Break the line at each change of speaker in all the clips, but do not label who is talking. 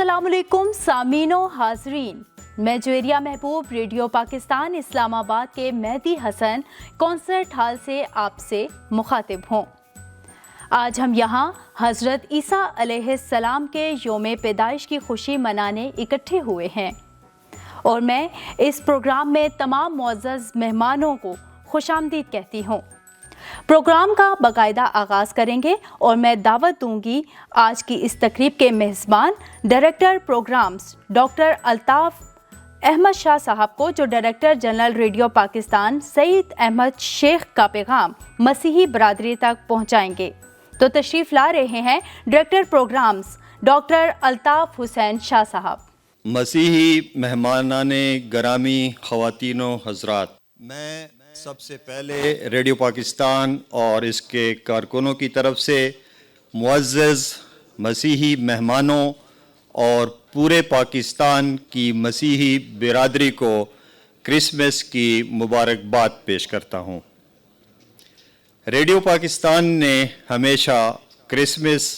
अस्सलामुअलैकुम सामीनो हाजरीन, मैं जोरिया महबूब रेडियो पाकिस्तान इस्लामाबाद के मेहदी हसन कॉन्सर्ट हॉल से आपसे मुखातिब हूँ। आज हम यहाँ हज़रत ईसा अलैहिस्सलाम के योम पैदाइश की खुशी मनाने इकट्ठे हुए हैं और मैं इस प्रोग्राम में तमाम मुअज़्ज़ज़ मेहमानों को खुशामदीद कहती हूँ। प्रोग्राम का बाकायदा आगाज़ करेंगे और मैं दावत दूंगी आज की इस तकरीब के मेज़बान director programmes doctor Altaf Ahmad Shah साहब को, जो director general radio Pakistan Saeed Ahmad Sheikh का पैगाम मसीही बरादरी तक पहुँचाएंगे। तो तशरीफ़ ला रहे हैं director programmes doctor Altaf Hussain Shah साहब।
मसीही मेहमानाने गरामी ख़वातीनो हज़रात, मैं सबसे पहले रेडियो पाकिस्तान और इसके कारकुनों की तरफ से मुअज़्ज़ज़ मसीही मेहमानों और पूरे पाकिस्तान की मसीही बिरादरी को क्रिसमस की मुबारकबाद पेश करता हूँ। रेडियो पाकिस्तान ने हमेशा क्रिसमस,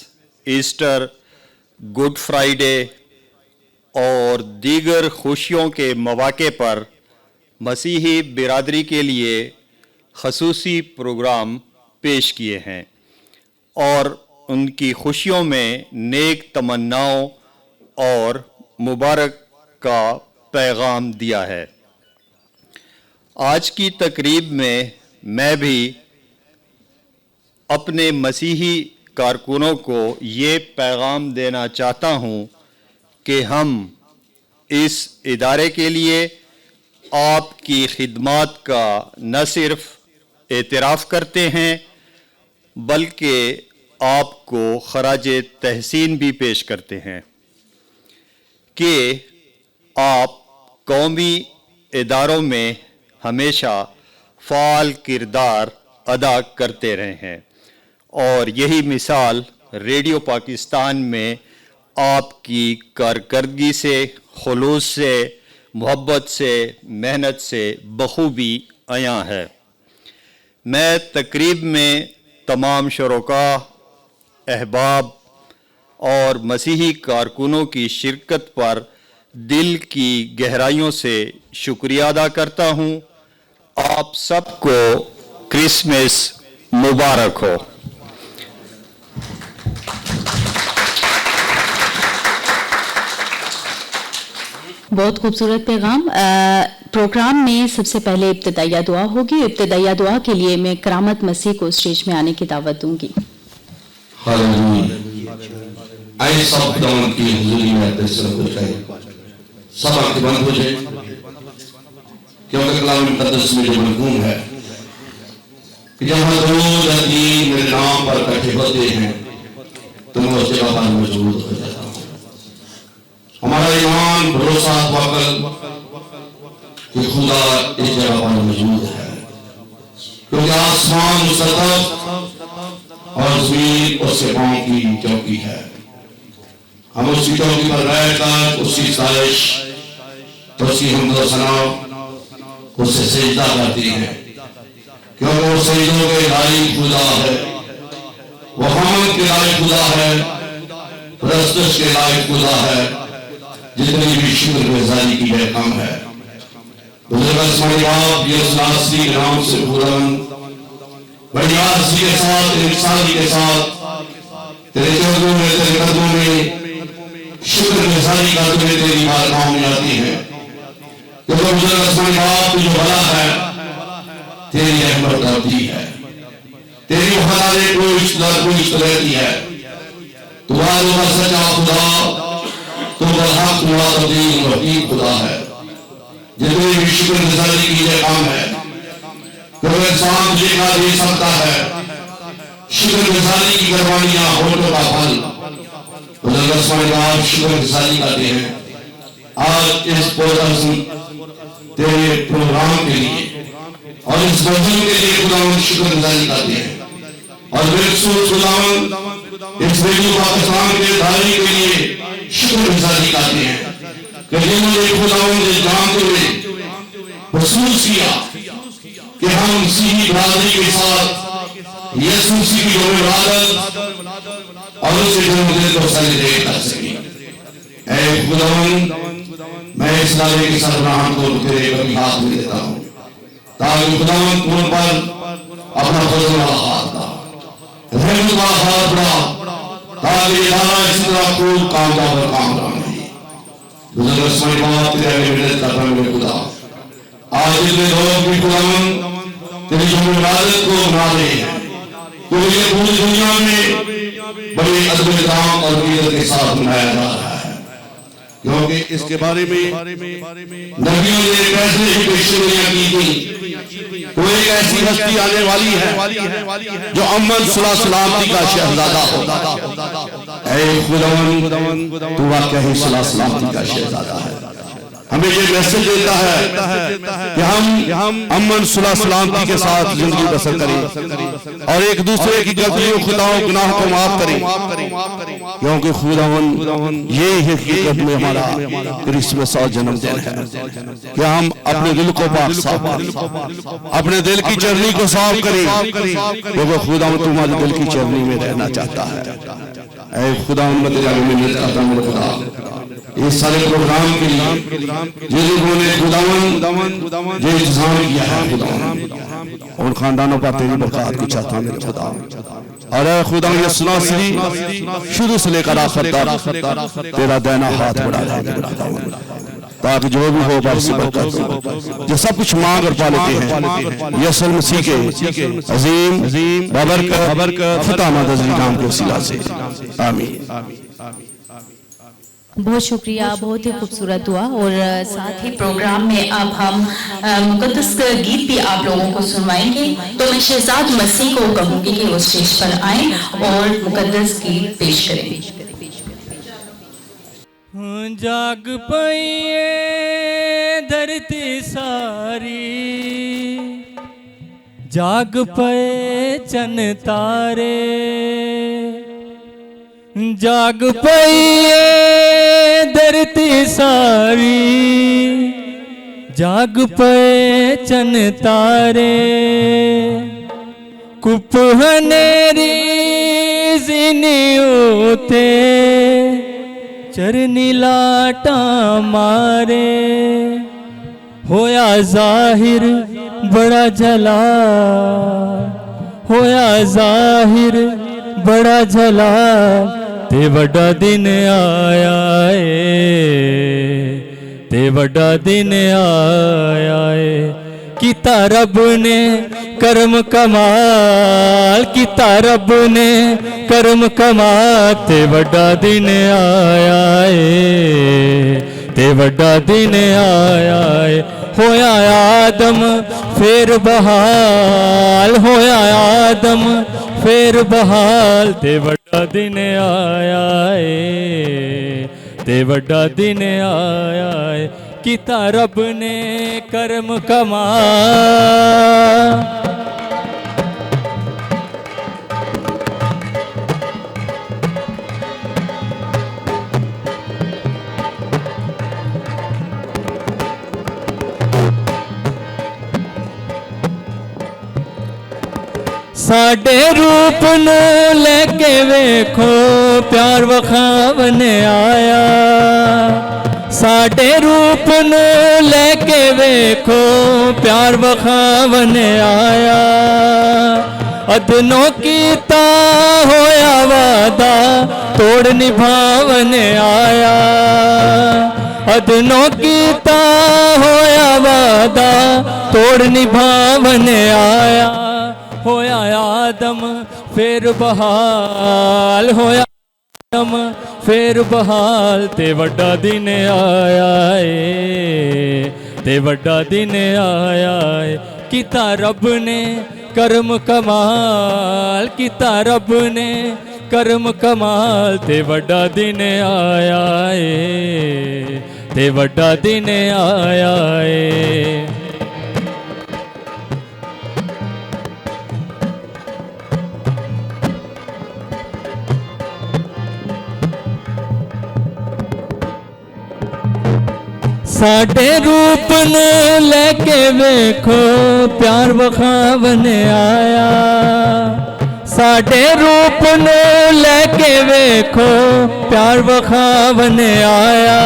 ईस्टर, गुड फ्राइडे और दीगर खुशियों के मौके पर मसीही बिरादरी के लिए ख़ुसूसी प्रोग्राम पेश किए हैं और उनकी खुशियों में नेक तमन्नाओं और मुबारक का पैगाम दिया है। आज की तकरीब में मैं भी अपने मसीही कारकुनों को ये पैगाम देना चाहता हूँ कि हम इस इदारे के लिए आपकी खिदमत का न सिर्फ एतराफ़ करते हैं बल्कि आपको खराज तहसीन भी पेश करते हैं कि आप कौमी इदारों में हमेशा फ़ाल किरदार अदा करते रहे हैं और यही मिसाल रेडियो पाकिस्तान में आपकी कारकर्दगी से, खुलूस से, मोहब्बत से, मेहनत से बखूबी आया है। मैं तकरीब में तमाम शुरका, अहबाब और मसीही कारकुनों की शिरकत पर दिल की गहराइयों से शुक्रिया अदा करता हूँ। आप सबको क्रिसमस मुबारक हो।
बहुत खूबसूरत पैगाम। प्रोग्राम में सबसे पहले इब्तिदाइया दुआ होगी। इब्तिदाइया दुआ के लिए मैं करामत मसीह को स्टेज में आने की दावत दूंगी।
आइए सब खुदावंद की हुजूरी में सब आंखें बंद हो जाए, क्योंकि कलाम मुक़द्दस में जो मरहूम है कि जहाँ रोज अदीन मेरे नाम पर इकट्ठे होते हैं तो मैं उस जगह पर मौजूद हो जाता हूँ। हमारा ईमान, भरोसा, तवक्कुल कि खुदा इस जगह पर मौजूद है, क्योंकि आसमान उसका तख्त और ज़मीन उसके पाँव की चौकी है। हम उसकी चौकी पर रहकर उसकी साजिश, उसकी हम्द व सना, उससे सजदा करती है, क्योंकि वो सजदों के लायक खुदा है, वो हमद के लायक खुदा है, परस्तश के लायक खुदा है। जितनी भी शुक्रगुजारी की है कम है। बुजुर्ग आसमानी बाप ये सलासी के नाम से खुदावंद बड़ी आरज़ी के साथ, इंसानी के साथ तेरे चौकों में, तेरे कदमों में शुक्रगुजारी करते हुए तेरी बारगाहों में आती है, क्योंकि बुजुर्ग आसमानी बाप जो भला है तेरी रहमत आती है, तेरी वफादारी कोई रहती है। तू आज़ सच्चा खुदा, तो हक मुआज़ खुदा है। जितने भी शुक्रगुजारी की ये काम है, क्योंकि इंसान तुझे दे सकता है शुक्रगुजारी की कुर्बानियां होठों का फल। आप शुक्रगुजारी करते हैं आज इस तेरे प्रोग्राम के लिए और इस भजन के लिए खुदावंद शुक्रगुजारी करते हैं और इस रेडियो पाकिस्तान के दायरे के लिए शुक्रगुजारी करते हैं कि जिन्होंने खुदावंद जानते हुए महसूस किया कि हम मसीही बरादरी के साथ यीशु मसीह की जो इबादत और उसके जन्मदिन को सेलिब्रेट कर सकें। ऐ खुदावंद मैं इस नारे की सरबराह को तेरे कभी हाथ में देता हूँ ताकि खुदावंद तुम पर अपना फजल वाला हाथ डाल रहमत वाला हाथ बढ़ा ताकि इदारा इस तरह खूब कामयाब और कामयाब नहीं बुजुर्ग समय बात तेरे आगे विनती करता हूँ मेरे खुदा आज इतने लोग भी खुदावंद तेरी जो इबादत को बना रहे हैं तो ये पूरी दुनिया में बड़े अद्भुत काम और कीमत के साथ मनाया जा रहा है क्योंकि इसके बारे में नबियों ने कैसे ही पेशगोइयां की थी कोई एक ऐसी हस्ती आने वाली है जो अमन सुलह सलामती का शहजादा होगा ऐ खुदावंद तू वाकई ही सुलह सलामती का शहजादा है हमें ये मैसेज देता है कि हम अमन सुलह सलामती के साथ जिंदगी बसर करें और एक दूसरे की गलतियों खुदाओं गुनाह को माफ करें क्योंकि खुदावंद ये हकीकत में हमारा क्रिसमस और जन्मदिन है कि हम अपने दिल को पाक साफ करें अपने दिल की चरनी को साफ करें क्योंकि खुदावंद तुम्हारे दिल की चरनी में रहना चाहता है ऐ खुदावंद मैं तेरे आगे मिन्नत करता हूं मेरे खुदा इस सारे प्रोग्राम के लिए जिन्होंने खुदावंद जो इंतजाम किया है खुदावंद उन खानदानों पर तेरी बरकत की चाहता हूं मेरे खुदा और ऐ खुदा ये सुना सही शुरू से लेकर आखिर तक तेरा देना हाथ बढ़ा रहे मेरे खुदावंद ताकि जो भी हो बारिश बरकत जो सब कुछ मांग और पा लेते हैं यसुल मसीह के अजीम बाबरकत फताहमद अज़ीज़ नाम के वसीला से आमीन।
बहुत शुक्रिया, बहुत ही खूबसूरत हुआ। और साथ ही प्रोग्राम में अब हम मुकद्दस गीत भी आप लोगों को सुनवाएंगे। तो मैं शहजाद मसीह को कहूंगी कि वो स्टेज पर आए और मुकद्दस गीत पेश करें।
जाग पइए धरती सारी, जाग पए चन तारे, जाग पइए धरती सारी, जाग पए चन तारे, कुपहनेरी जिनियोते चरनी लाटा मारे, होया जाहिर बड़ा जला, होया जाहिर बड़ा जला, ते बड़ा दिन आया ते बड़ा दिन आया किता रब ने कर्म कमाल, किता रब ने कर्म कमाल, ते बड़ा दिन आया ते बड़ा दिन आया होया आदम फिर बहाल, होया आदम फिर बहाल, ते बड़ा दिन आया ते बड़ा दिन आया किता रब ने कर्म कमाल। साडे रूप नू लेके वेखो प्यार वखावने आया, साडे रूप नू लेके वेखो प्यार वखावने आया, अदनों कीता होया वादा तोड़ निभावने आया, अदनों कीता होया वादा तोड़ निभावने आया, होया आदम फिर बहाल, होया आदम फिर बहाल, ते बड़ा दिन आया ते बड़ा दिन आया किता रब ने कर्म कमाल, किता रब ने कर्म कमाल, ते बड़ा दिन आया ते बड़ा दिन आया साडे रूप नू लेके वेखो प्यार वखावने आया, साडे रूप नू लेके वेखो प्यार वखावन आया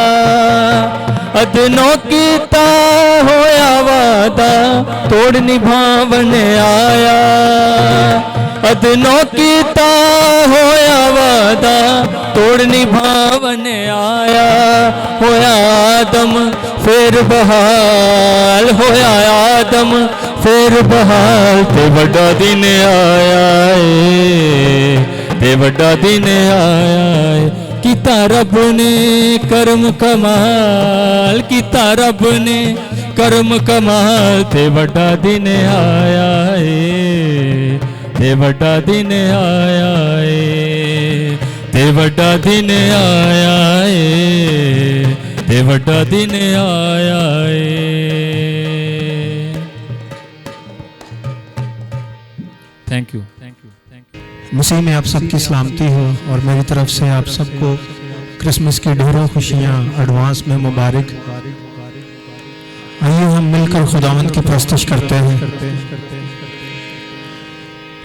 अदनों कीता होया वादा तोड़ निभावन आया अदनों कीता होया वादा तोड़ निभावन आया होया आदम फिर बहाल होया आदम फिर बहाल ते बड़ा दिन आया ते बड़ा दिन आया किता रब ने करम कमाल किता रब ने करम कमाल ते बड़ा दिन आया ते बड़ा दिन आया ते बड़ा दिन आया ते बड़ा दिन आया थैंक यू
मसीह में आप सबकी सलामती हो और मेरी तरफ से आप सबको क्रिसमस की ढेरों खुशियाँ एडवांस में मुबारक। आइए हम मिलकर खुदावंद की प्रस्तुति करते हैं।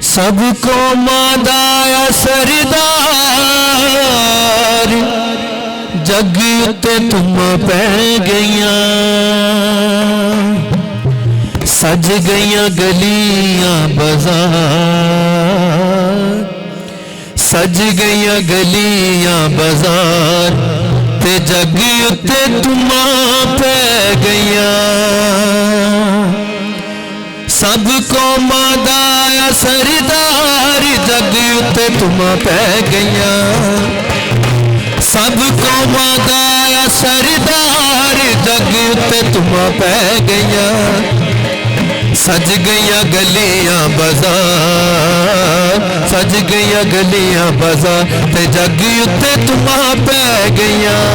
सबको मादाया सरदार जग ते तुम पै गईयां सज गईयां गलियां बाजार सज गईयां गलियां बाजार ते जग उत्ते तुमा पै गईयां सबको मादाया सरदार जग उत्ते तुमा पै गईयां सबको मादाया सरदार जग उत्ते तुमा पै गईयां सज गईयां गलियां बाजार सज गईयां गलियां बाजार ते जग उत्ते तुमा पै गईयां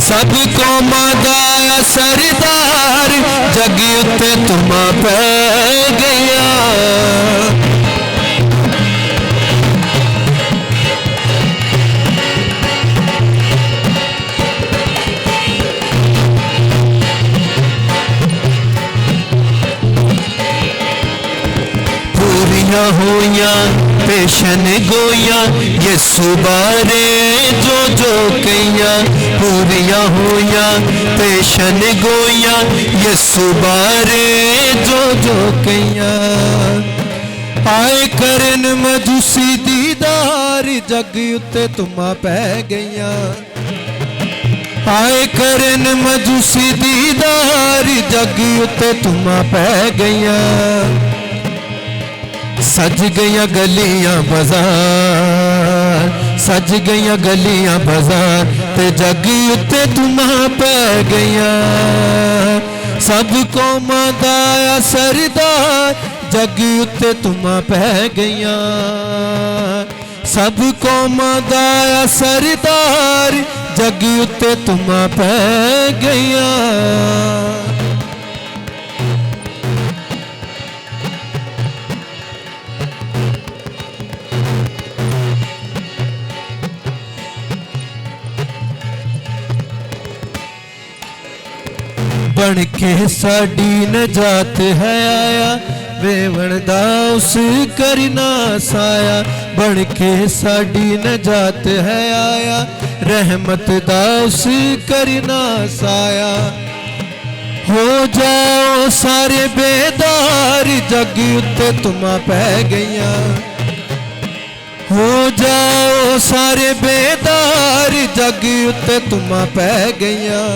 सबको मादाया सरदार जग उत्ते तुमा पै गईयां होया पेशन गोया यसु बारे जो जो कइया पूरिया होया पेशन गोया यसु बारे जो जो कइया आए करन मजूसी दीदार जग उत्ते तुमा पै गईया आए करन मजूसी दीदार जग उत्ते तुमा पै गईया सज गईयां गलियां बाजार सज गईयां गलियां बाजार ते जग उत्ते तुमा पै गईयां सबको मादाया सरदार जग उत्ते तुमा पै गईयां सबको मादाया सरदार जग उत्ते तुमा पै गईयां बन के साड़ी नजात है आया वेवण दा उस करना साया बन के साड़ी नजात है आया रहमत दा उस करना साया हो जाओ सारे बेदार जग उत्ते तुमा पै गईयां हो जाओ सारे बेदार जग उत्ते तुमा पै गईयां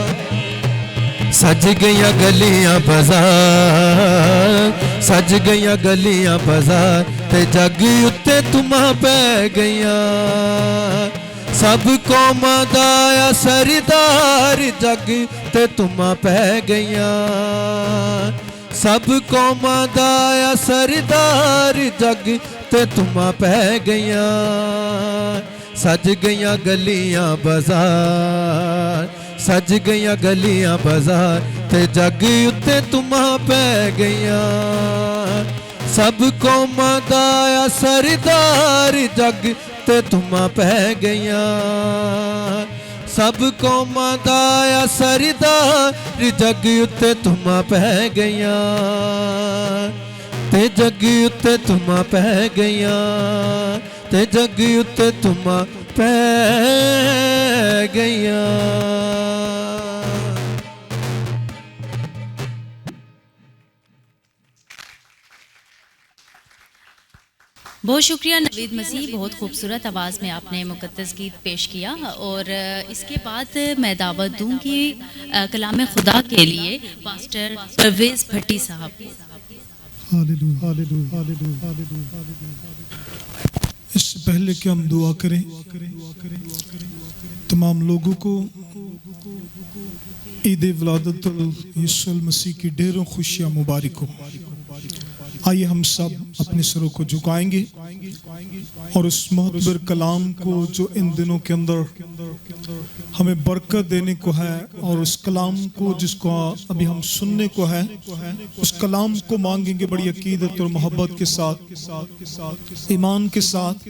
सज गईयां गलियां बाजार सज गईयां गलियां बाजार ते जग उत्ते तुमा पै गईयां सबको मादाया सरदार जग ते तुमा पै गईयां सबको मादाया सरदार जग ते तुमा पै गईयां सज गईयां गलियां बाजार सज गईयां गलियां बाजार ते जग उत्ते तुमा पै गईयां सबको मादाया सरदार जग ते तुमा पै गईयां सबको मादाया सरदार जग उत्ते तुमा पै गईयां ते जग उत्ते तुमा पै गईया ते जग उत्ते तुमा पै गईया।
बहुत शुक्रिया नवीद मसीह, बहुत खूबसूरत आवाज़ में आपने मुक़द्दस गीत पेश किया। और इसके बाद मैं दावत दूंगी कलाम खुदा के लिए पास्टर परवेज़ भट्टी साहब को।
इससे पहले कि हम दुआ करें, तमाम लोगों को ईद विलादतुल यीशु मसीह की ढेरों खुशियाँ मुबारक हो। आइए हम सब अपने सरों को झुकाएंगे और उस मोहब्बर कलाम को जो इन दिनों के अंदर हमें बरकत देने को है, और उस कलाम को जिसको अभी हम सुनने को है, उस कलाम को मांगेंगे बड़ी अकीदत और मोहब्बत के साथ, ईमान के साथ।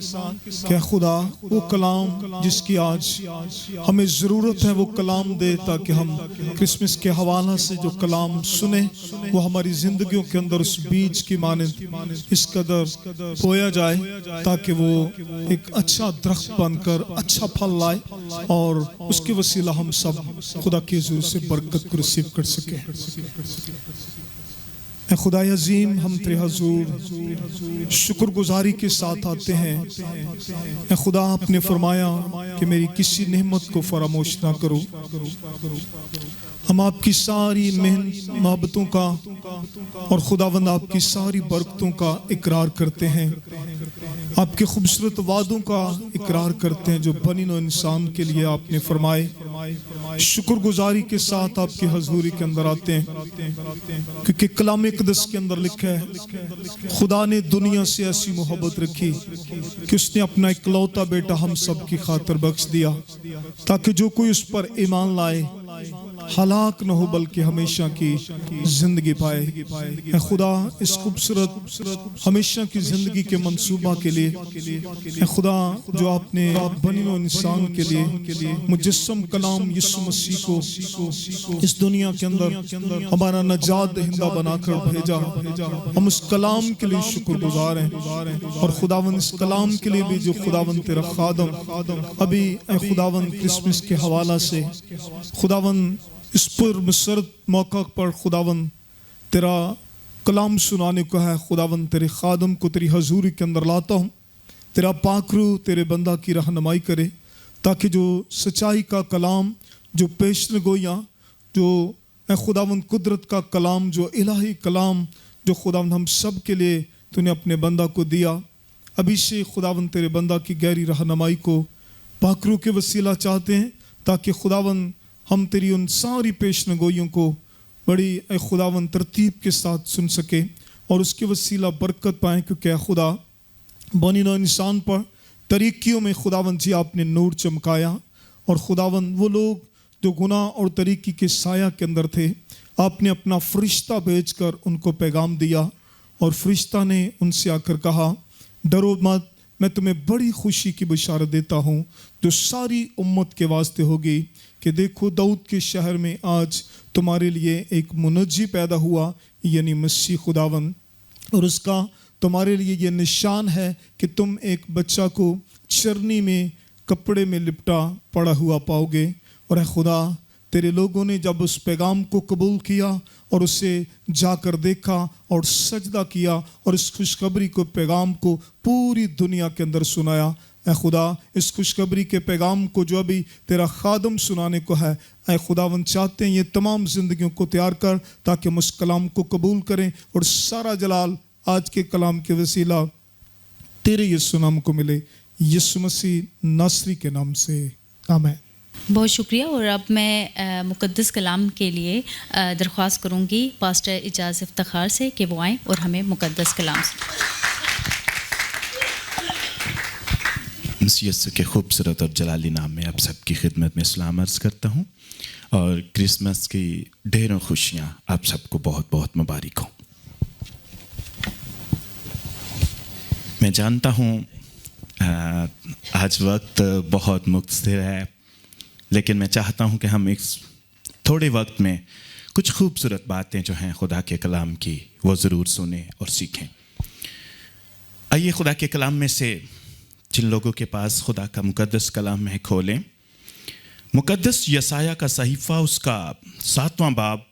क्या खुदा वो कलाम जिसकी आज हमें ज़रूरत है वो कलाम दे, ताकि हम क्रिसमस के हवाला से जो कलाम सुने वो हमारी ज़िंदगियों के अंदर उस बीज की मानिंद इस कदर बोया जाए, ताकि वो एक अच्छा दरख्त बनकर अच्छा फल लाए और उसके वसीला हम सब खुदा के हुजूर से बरकत को रिसीव कर सकें। ऐ खुदा अज़ीम, हम तेरे हुजूर शुक्रगुजारी के साथ आते हैं। ऐ खुदा, आपने फरमाया कि मेरी किसी नेमत को फरामोश ना करो। हम आपकी सारी मेहनत मोहब्बतों का और खुदावंद आपकी सारी बरकतों का इकरार करते हैं, आपके खूबसूरत वादों का इकरार करते हैं जो बनी नौ इंसान के लिए आपने फरमाए। शुक्रगुजारी के साथ आपकी हजूरी के अंदर आते हैं, क्योंकि कलाम इक़दस के अंदर लिखा है खुदा ने दुनिया से ऐसी मोहब्बत रखी कि उसने अपना इकलौता बेटा हम सब की खातिर बख्श दिया, ताकि जो कोई उस पर ईमान लाए हलाक न हो बल्कि हमेशा की जिंदगी पाए। ऐ खुदा, इस खूबसूरत हमेशा की जिंदगी के मंसूबा के लिए, ऐ खुदा जो आपने बनी नौ इंसान के लिए मुजस्सम कलाम यीशु मसीह को इस दुनिया के अंदर हमारा नजात दहिंदा बनाकर भेजा, हम उस कलाम के लिए शुक्रगुजार हैं। और खुदावंद इस कलाम के लिए भी जो खुदावंद तेरा खादम अभी ऐ खुदावंद क्रिसमस के हवाला से खुदावंद इस पर मुसरत मौका पर खुदावंद तेरा कलाम सुनाने को है, खुदावंद तेरे खादम को तेरी हजूरी के अंदर लाता हूँ। तेरा पाकरू तेरे बंदा की रहनुमाई करे, ताकि जो सच्चाई का कलाम, जो पेशन गोइयाँ, जो खुदावंद कुदरत का कलाम, जो इलाही कलाम जो खुदावंद हम सब के लिए तूने अपने बंदा को दिया, अभी से खुदावंद तेरे बंदा की गहरी रहनुमाई को पाकरू के वसीला चाहते हैं, ताकि खुदावंद हम तेरी उन सारी पेशन गोइयों को बड़ी खुदावंद तरतीब के साथ सुन सके और उसके वसीला बरकत पाएँ। क्योंकि खुदा बनी नौ इंसान पर तरीक़ियों में खुदावंद जी आपने नूर चमकाया, और खुदावंद वो लोग जो गुनाह और तरीक़ी के साया के अंदर थे, आपने अपना फरिश्ता भेजकर उनको पैगाम दिया, और फरिश्ता ने उनसे आकर कहा, डरो मत, मैं तुम्हें बड़ी खुशी की बशारत देता हूँ जो सारी उम्मत के वास्ते होगी, कि देखो दाऊद के शहर में आज तुम्हारे लिए एक मुनज्जी पैदा हुआ, यानी मसीह खुदावंद, और उसका तुम्हारे लिए ये निशान है कि तुम एक बच्चा को चरनी में कपड़े में लिपटा पड़ा हुआ पाओगे। और खुदा, तेरे लोगों ने जब उस पैगाम को कबूल किया और उसे जाकर देखा और सजदा किया और इस खुशखबरी को पैगाम को पूरी दुनिया के अंदर सुनाया, ऐ खुदा इस खुशखबरी के पैगाम को जो अभी तेरा खादम सुनाने को है, ऐ खुदावंद चाहते हैं ये तमाम ज़िंदगियों को तैयार कर, ताकि हम उस कलाम को कबूल करें और सारा जलाल आज के कलाम के वसीला तेरे यीशु नाम को मिले, यीशु मसीह नासरी के नाम से, आमीन।
बहुत शुक्रिया। और अब मैं मुक़द्दस कलाम के लिए दरख्वास्त करूँगी पास्टर इजाज़ इफ्तिखार से कि वो आएँ और हमें मुक़द्दस कलाम
मसीह के खूबसूरत और जलाली नाम में आप सबकी खिदमत में सलाम अर्ज़ करता हूँ, और क्रिसमस की ढेरों खुशियाँ आप सबको बहुत बहुत मुबारक हो। मैं जानता हूँ आज वक्त बहुत मुख्तसर है, लेकिन मैं चाहता हूँ कि हम इस थोड़े वक्त में कुछ खूबसूरत बातें जो हैं खुदा के कलाम की वो ज़रूर सुने और सीखें। आइए खुदा के कलाम में से जिन लोगों के पास खुदा का मुकद्दस कलाम है खोलें। मुकद्दस यसाया का सहीफ़ा उसका 7वां बाब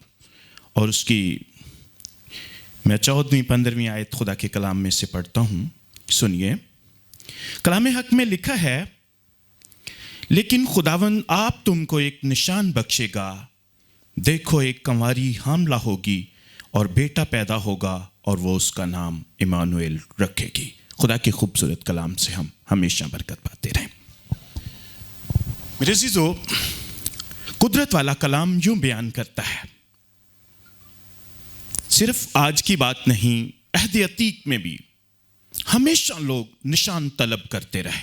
और उसकी मैं 14वीं 15वीं आयत खुदा के कलाम में से पढ़ता हूँ। सुनिए, कलाम हक में लिखा है, लेकिन खुदावन आप तुमको एक निशान बख्शेगा, देखो एक कंवारी हामला होगी और बेटा पैदा होगा और वो उसका नाम इमानुएल रखेगी। खुदा के खूबसूरत कलाम से हम हमेशा बरकत पाते रहें। मेरे अज़ीज़ों, कुदरत वाला कलाम यूं बयान करता है, सिर्फ आज की बात नहीं, अहद अतीक में भी हमेशा लोग निशान तलब करते रहे,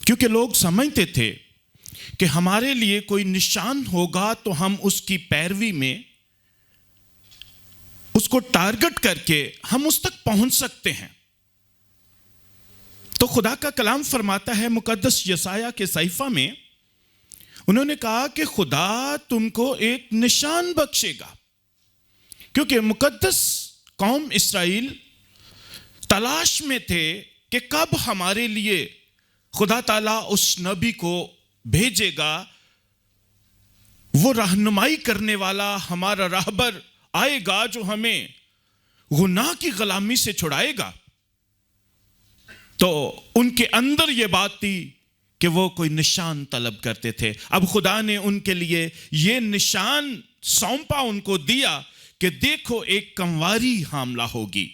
क्योंकि लोग समझते थे कि हमारे लिए कोई निशान होगा तो हम उसकी पैरवी में उसको टारगेट करके हम उस तक पहुंच सकते हैं। तो खुदा का कलाम फरमाता है मुकद्दस यसाया के सहीफा में, उन्होंने कहा कि खुदा तुमको एक निशान बख्शेगा, क्योंकि मुकद्दस कौम इस्राएल तलाश में थे कि कब हमारे लिए खुदा ताला उस नबी को भेजेगा, वो रहनुमाई करने वाला हमारा रहबर आएगा जो हमें गुनाह की गुलामी से छुड़ाएगा। तो उनके अंदर ये बात थी कि वो कोई निशान तलब करते थे। अब खुदा ने उनके लिए ये निशान सौंपा, उनको दिया कि देखो एक कंवारी हामला होगी।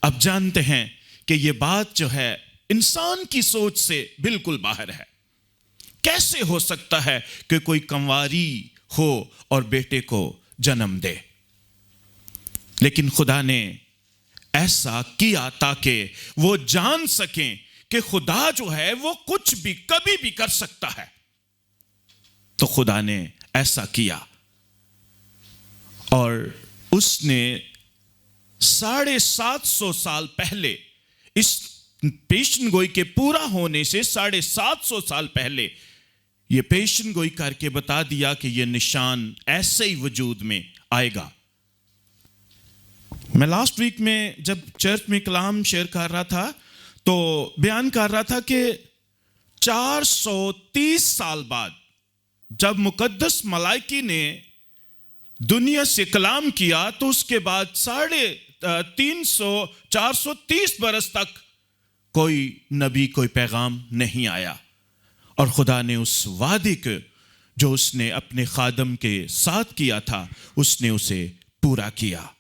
अब जानते हैं कि ये बात जो है इंसान की सोच से बिल्कुल बाहर है। कैसे हो सकता है कि कोई कंवारी हो और बेटे को जन्म दे? लेकिन खुदा ने ऐसा किया ताकि वो जान सकें कि खुदा जो है वो कुछ भी कभी भी कर सकता है। तो खुदा ने ऐसा किया और उसने 750 साल पहले, इस पेशन गोई के पूरा होने से 750 साल पहले ये पेशन गोई करके बता दिया कि ये निशान ऐसे ही वजूद में आएगा। मैं लास्ट वीक में जब चर्च में कलाम शेयर कर रहा था तो बयान कर रहा था कि 430 साल बाद जब मुकद्दस मलाइकी ने दुनिया से कलाम किया तो उसके बाद 430 बरस तक कोई नबी, कोई पैगाम नहीं आया। और खुदा ने उस वादे को जो उसने अपने खादम के साथ किया था, उसने उसे पूरा किया।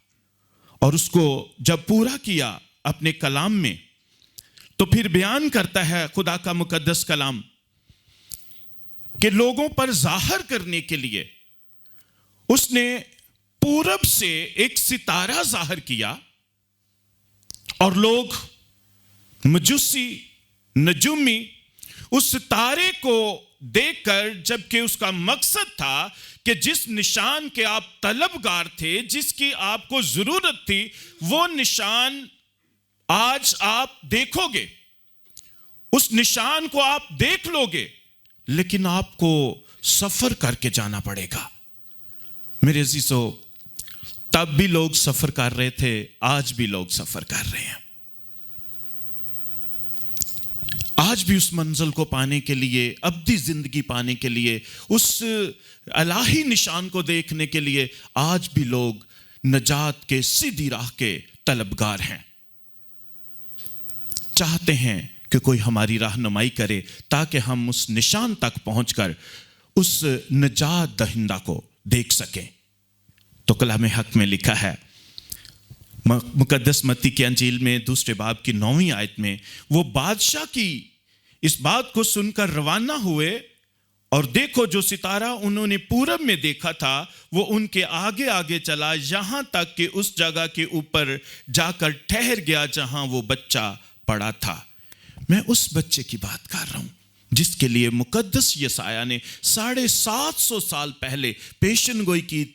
और उसको जब पूरा किया अपने कलाम में, तो फिर बयान करता है खुदा का मुकद्दस कलाम कि लोगों पर जाहिर करने के लिए उसने पूरब से एक सितारा जाहिर किया और लोग मजूसी, नजूमी उस सितारे को देखकर, जबकि उसका मकसद था कि जिस निशान के आप तलबगार थे, जिसकी आपको जरूरत थी, वो निशान आज आप देखोगे, उस निशान को आप देख लोगे, लेकिन आपको सफर करके जाना पड़ेगा। मेरे अजीजों, तब भी लोग सफर कर रहे थे, आज भी लोग सफर कर रहे हैं। आज भी उस मंजिल को पाने के लिए, अब्दी जिंदगी पाने के लिए, उस इलाही निशान को देखने के लिए आज भी लोग नजात के सीधी राह के तलबगार हैं। चाहते हैं कि कोई हमारी रहनुमाई करे ताकि हम उस निशान तक पहुंचकर उस नजात दहिंदा को देख सकें। तो कलाम हक में लिखा है, मुकद्दस मत्ती की अंजील में 2 बाब की 9वीं आयत में, वो बादशाह की इस बात को सुनकर रवाना हुए और देखो जो सितारा उन्होंने पूरब में देखा था वो उनके आगे आगे चला, यहां तक कि उस जगह के ऊपर जाकर ठहर गया जहां वो बच्चा पड़ा था। मैं उस बच्चे की बात कर रहा हूं जिसके लिए मुकद्दस यसाया ने 750 साल पहले पेशन गोई की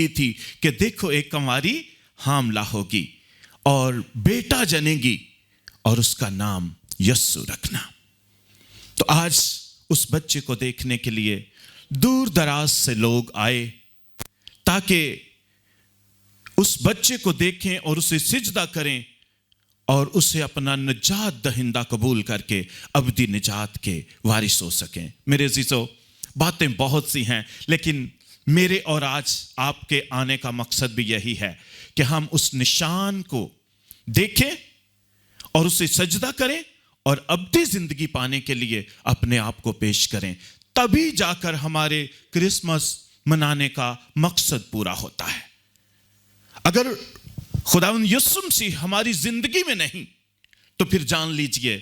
थी कि देखो एक कंवारी हामला होगी और बेटा जनेगी और उसका नाम यस्सु रखना। तो आज उस बच्चे को देखने के लिए दूर दराज से लोग आए ताकि उस बच्चे को देखें और उसे सिजदा करें और उसे अपना निजात दहिंदा कबूल करके अबदी निजात के वारिस हो सकें। मेरे अजीजों, बातें बहुत सी हैं, लेकिन मेरे और आज आपके आने का मकसद भी यही है कि हम उस निशान को देखें और उसे सजदा करें और अब्दी जिंदगी पाने के लिए अपने आप को पेश करें। तभी जाकर हमारे क्रिसमस मनाने का मकसद पूरा होता है। अगर खुदावंद यीशु मसीह हमारी जिंदगी में नहीं, तो फिर जान लीजिए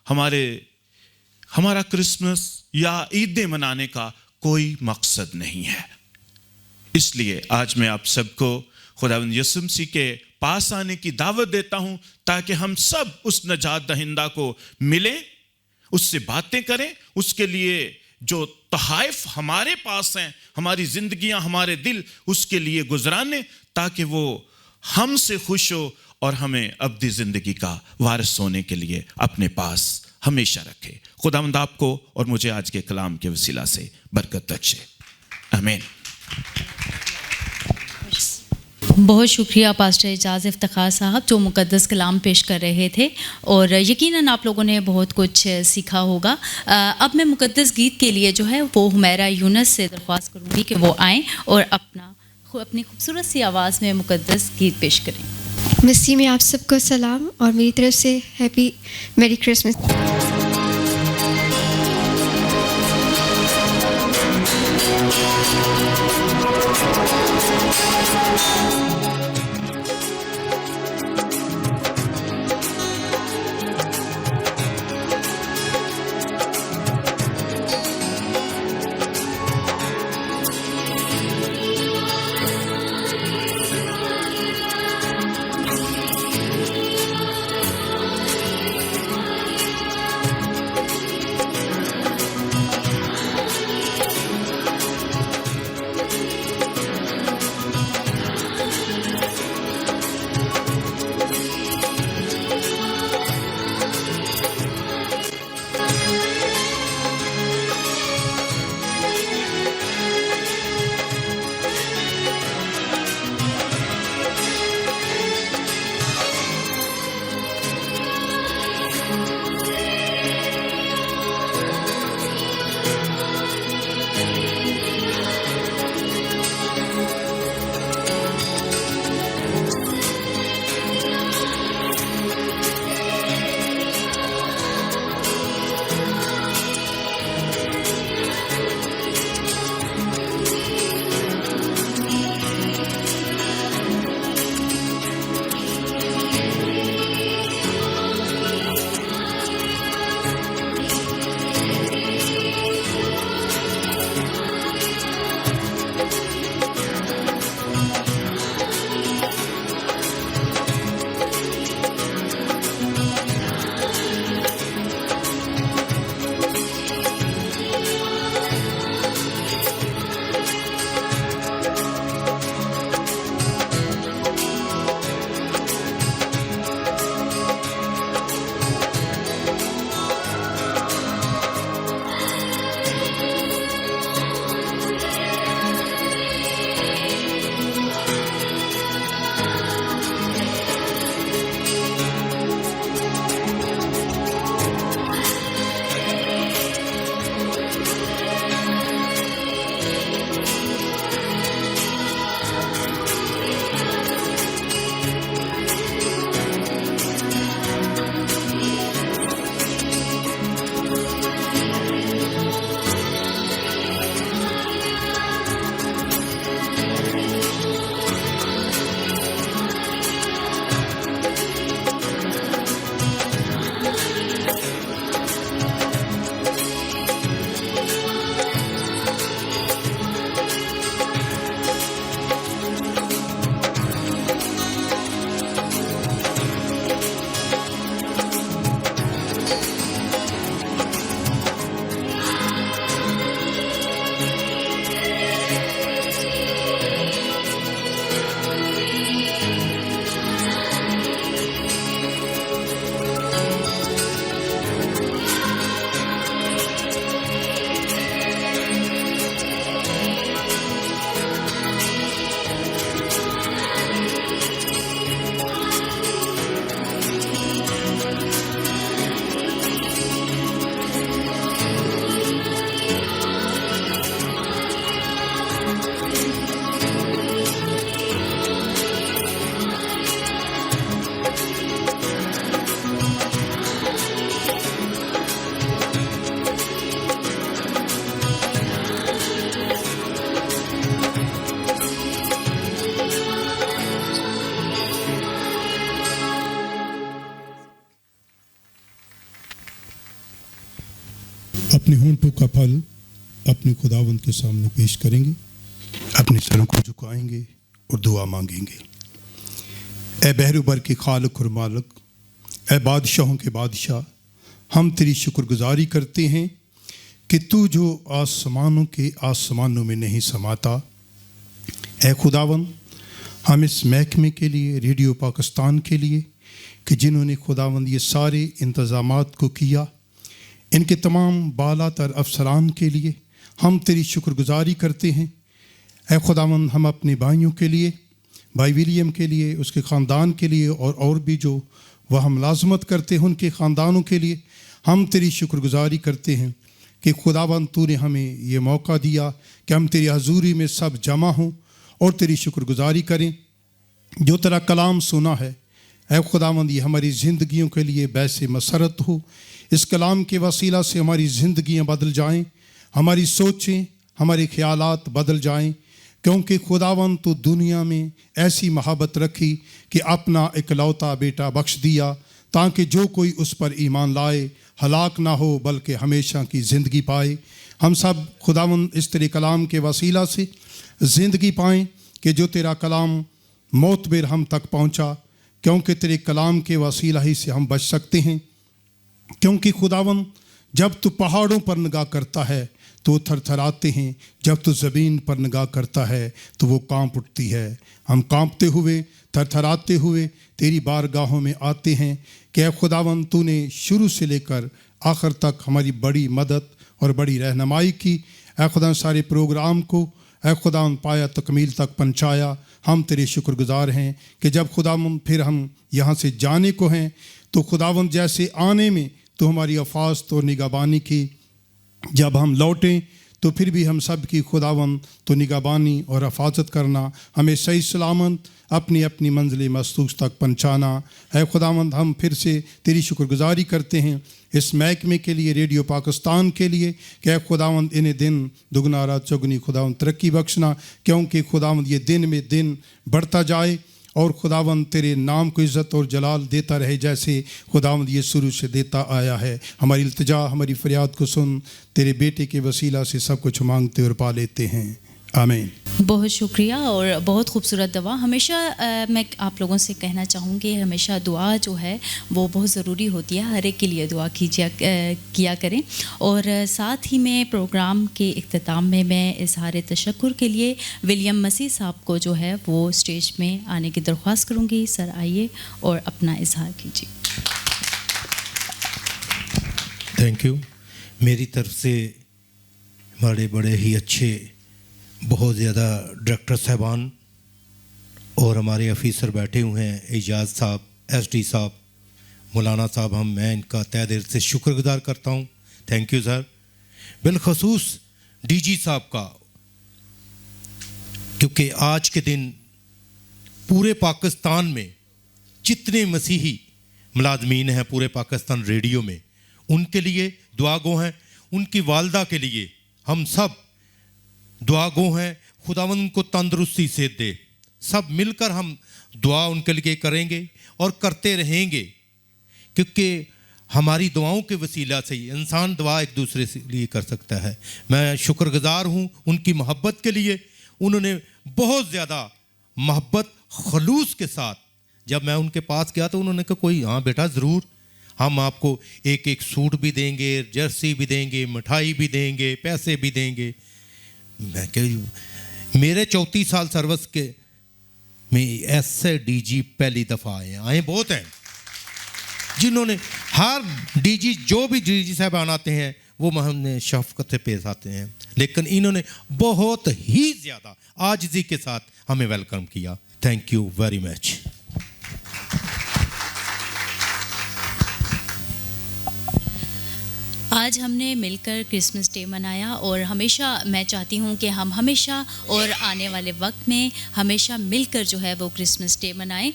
हमारा क्रिसमस या ईदें मनाने का कोई मकसद नहीं है। इसलिए आज मैं आप सबको खुदावंद यीशु मसीह के पास आने की दावत देता हूं, ताकि हम सब उस नजात दहिंदा को मिलें, उससे बातें करें, उसके लिए जो तहाइफ हमारे पास हैं, हमारी जिंदगियां, हमारे दिल, उसके लिए गुजराने, ताकि वो हमसे खुश हो और हमें अब्दी जिंदगी का वारिस होने के लिए अपने पास हमेशा रखे। खुदावंद आपको और मुझे आज के कलाम के वसीला से बरकत बख्शे। आमीन।
बहुत शुक्रिया पास्टर एजाज इफ्तिखार साहब जो मुकद्दस कलाम पेश कर रहे थे, और यकीनन आप लोगों ने बहुत कुछ सीखा होगा। अब मैं मुकद्दस गीत के लिए जो है वो हुमैरा यूनुस से दरख्वास्त करूँगी कि वो आएँ और अपनी खूबसूरत सी आवाज़ में मुकद्दस गीत पेश करें।
मसीह में आप सबको सलाम और मेरी तरफ से हैप्पी मेरी क्रिसमस।
का फल अपने खुदावंद के सामने पेश करेंगे, अपने सरों को झुकाएंगे और दुआ मांगेंगे। ए बहरुबर के खालिक और मालिक, ए बादशाहों के बादशाह, हम तेरी शुक्रगुजारी करते हैं कि तू जो आसमानों के आसमानों में नहीं समाता। ए खुदावंद, हम इस महकमे के लिए, रेडियो पाकिस्तान के लिए, कि जिन्होंने खुदावंद ये सारे इंतज़ामात को किया, इनके तमाम बालातर अफसरान के लिए हम तेरी शुक्रगुजारी करते हैं। ए खुदावंद, हम अपने भाइयों के लिए, भाई विलियम के लिए, उसके ख़ानदान के लिए और भी जो वह मुलाजमत करते हैं उनके ख़ानदानों के लिए हम तेरी शुक्रगुजारी करते हैं कि खुदावंद तूने हमें ये मौका दिया कि हम तेरी हजूरी में सब जमा हों और तेरी शुक्रगुजारी करें। जो तेरा कलाम सुना है ऐ खुदावंद, ये हमारी ज़िंदगियों के लिए बैसे मसरत हो। इस कलाम के वसीला से हमारी ज़िंदगियाँ बदल जाएं, हमारी सोचें, हमारे ख्यालात बदल जाएं, क्योंकि खुदावंद तो दुनिया में ऐसी मोहब्बत रखी कि अपना इकलौता बेटा बख्श दिया ताकि जो कोई उस पर ईमान लाए हलाक ना हो बल्कि हमेशा की ज़िंदगी पाए। हम सब खुदावंद इस तेरे कलाम के वसीला से ज़िंदगी पाएँ कि जो तेरा कलाम मौत बेर हम तक पहुँचा, क्योंकि तेरे कलाम के वसीला ही से हम बच सकते हैं। क्योंकि खुदावंद, जब तू पहाड़ों पर निगाह करता है तो थरथराते हैं, जब तू ज़मीन पर निगाह करता है तो वो कांप उठती है। हम कांपते हुए, थरथराते हुए तेरी बारगाहों में आते हैं कि ऐ खुदावंद, तूने शुरू से लेकर आखिर तक हमारी बड़ी मदद और बड़ी रहनुमाई की। ऐ खुदा, सारे प्रोग्राम को ऐ खुदावंद पाया तकमील तक पहुँचाया। हम तेरे शुक्रगुजार हैं कि जब खुदावंद फिर हम यहाँ से जाने को हैं तो खुदावंद जैसे आने में तो हमारी अफाजत और निगहबानी की, जब हम लौटें तो फिर भी हम सब की खुदावंद तो निगहबानी और हिफाजत करना, हमें सही सलामत अपनी अपनी मंजिल मस्तूस तक पहुँचाना। है खुदावंद, हम फिर से तेरी शुक्रगुजारी करते हैं इस महकमे के लिए, रेडियो पाकिस्तान के लिए, कि खुदावंद इन्हें दिन दुगना रात चौगुनी खुदावंद तरक्की बख्शना, क्योंकि खुदावंद ये दिन में दिन बढ़ता जाए और खुदावंद तेरे नाम को इज़्ज़त और जलाल देता रहे जैसे खुदावंद ये शुरू से देता आया है। हमारी इल्तिजा, हमारी फरियाद को सुन, तेरे बेटे के वसीला से सब कुछ मांगते और पा लेते हैं, आमीन।
बहुत शुक्रिया और बहुत खूबसूरत दुआ। हमेशा मैं आप लोगों से कहना चाहूँगी, हमेशा दुआ जो है वो बहुत ज़रूरी होती है, हर एक के लिए दुआ किया करें। और साथ ही में प्रोग्राम के इख्तिताम में मैं इज़हार तशक्कुर के लिए विलियम मसीह साहब को जो है वो स्टेज में आने की दरख्वास्त करूँगी। सर आइए और अपना इज़हार कीजिए।
Thank you. मेरी तरफ से बड़े ही अच्छे, बहुत ज़्यादा डायरेक्टर साहबान और हमारे ऑफिसर बैठे हुए हैं, एजाज साहब, एसडी साहब, मौलाना साहब, मैं इनका तहे दिल से शुक्रगुजार करता हूँ। Thank you sir. बिलखसूस डीजी साहब का, क्योंकि आज के दिन पूरे पाकिस्तान में जितने मसीही मुलाजमीन हैं पूरे पाकिस्तान रेडियो में, उनके लिए दुआ गो हैं। उनकी वालदा के लिए हम सब दुआ गो हैं। खुदावंद उनको तंदुरुस्ती से दे। सब मिलकर हम दुआ उनके लिए करेंगे और करते रहेंगे, क्योंकि हमारी दुआओं के वसीला से ही इंसान दुआ एक दूसरे से लिए कर सकता है। मैं शुक्रगुजार हूँ उनकी मोहब्बत के लिए। उन्होंने बहुत ज़्यादा मोहब्बत खलूस के साथ, जब मैं उनके पास गया तो उन्होंने कहा कोई, हाँ बेटा ज़रूर, हम आपको एक एक सूट भी देंगे, जर्सी भी देंगे, मिठाई भी देंगे, पैसे भी देंगे। मैं क्या, मेरे 34 साल सर्विस के में ऐसे डीजी पहली दफ़ा आए बहुत हैं जिन्होंने, हर डीजी जो भी डीजी साहब आते हैं वो हमने शफ़क़त से पेश आते हैं, लेकिन इन्होंने बहुत ही ज़्यादा आजिज़ी के साथ हमें वेलकम किया। Thank you very much.
आज हमने मिलकर क्रिसमस डे मनाया और हमेशा मैं चाहती हूँ कि हम हमेशा और आने वाले वक्त में हमेशा मिलकर जो है वो क्रिसमस डे मनाएं।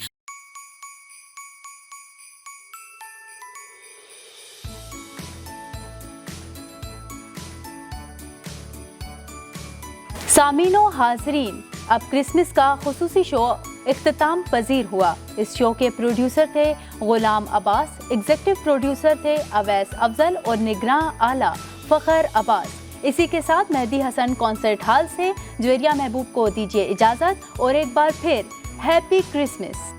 सामीनो हाजरीन, अब क्रिसमस का खुसूसी शो इख्तिताम पजीर हुआ। इस शो के प्रोड्यूसर थे गुलाम अब्बास, एग्जीक्यूटिव प्रोड्यूसर थे अवैस अफजल और निगरां आला फ़खर अब्बास। इसी के साथ मेहदी हसन कॉन्सर्ट हॉल से ज्वेरिया महबूब को दीजिए इजाज़त और एक बार फिर हैप्पी क्रिसमस।